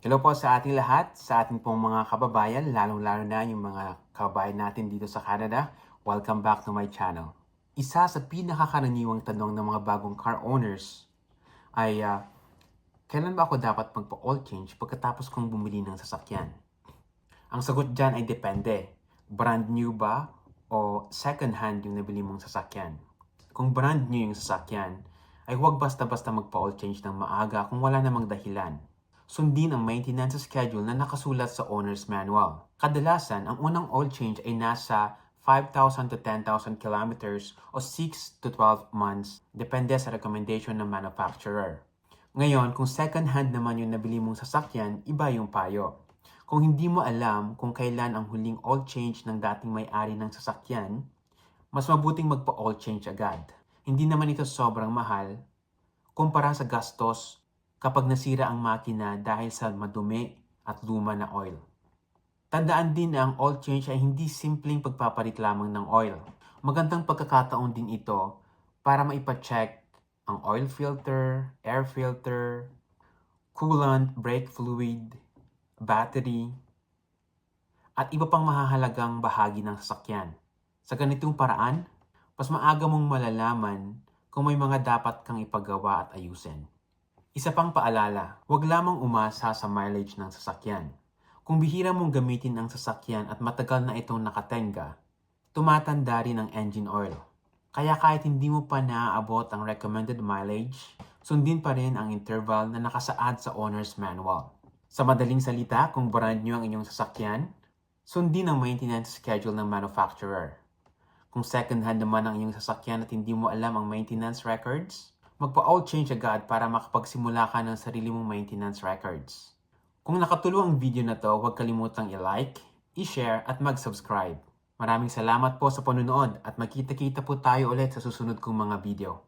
Hello po sa ating lahat, sa ating pong mga kababayan, lalong-lalo na yung mga kababayan natin dito sa Canada. Welcome back to my channel. Isa sa pinakakaraniwang tanong ng mga bagong car owners ay kailan ba ako dapat magpa-oil change pagkatapos kong bumili ng sasakyan? Ang sagot dyan ay depende. Brand new ba o second hand yung nabili mong sasakyan? Kung brand new yung sasakyan, ay huwag basta-basta magpa-oil change ng maaga kung wala namang dahilan. Sundin ang maintenance schedule na nakasulat sa owner's manual. Kadalasan, ang unang oil change ay nasa 5,000 to 10,000 kilometers o 6 to 12 months, depende sa recommendation ng manufacturer. Ngayon, kung second hand naman yung nabili mong sasakyan, iba yung payo. Kung hindi mo alam kung kailan ang huling oil change ng dating may-ari ng sasakyan, mas mabuting magpa-oil change agad. Hindi naman ito sobrang mahal kumpara sa gastos kapag nasira ang makina dahil sa madumi at luma na oil. Tandaan din na ang oil change ay hindi simpleng pagpapalit lamang ng oil. Magandang pagkakataon din ito para maipacheck ang oil filter, air filter, coolant, brake fluid, battery, at iba pang mahahalagang bahagi ng sasakyan. Sa ganitong paraan, mas maaga mong malalaman kung may mga dapat kang ipagawa at ayusin. Isa pang paalala, huwag lamang umasa sa mileage ng sasakyan. Kung bihira mong gamitin ang sasakyan at matagal na itong nakatenga, tumatanda rin ang engine oil. Kaya kahit hindi mo pa naaabot ang recommended mileage, sundin pa rin ang interval na nakasaad sa owner's manual. Sa madaling salita, kung brand new ang inyong sasakyan, sundin ang maintenance schedule ng manufacturer. Kung second hand naman ang iyong sasakyan at hindi mo alam ang maintenance records, magpa-oil change agad para makapagsimula ka ng sarili mong maintenance records. Kung nakatulong ang video na to, huwag kalimutang i-like, i-share at mag-subscribe. Maraming salamat po sa panunood at magkita-kita po tayo ulit sa susunod kong mga video.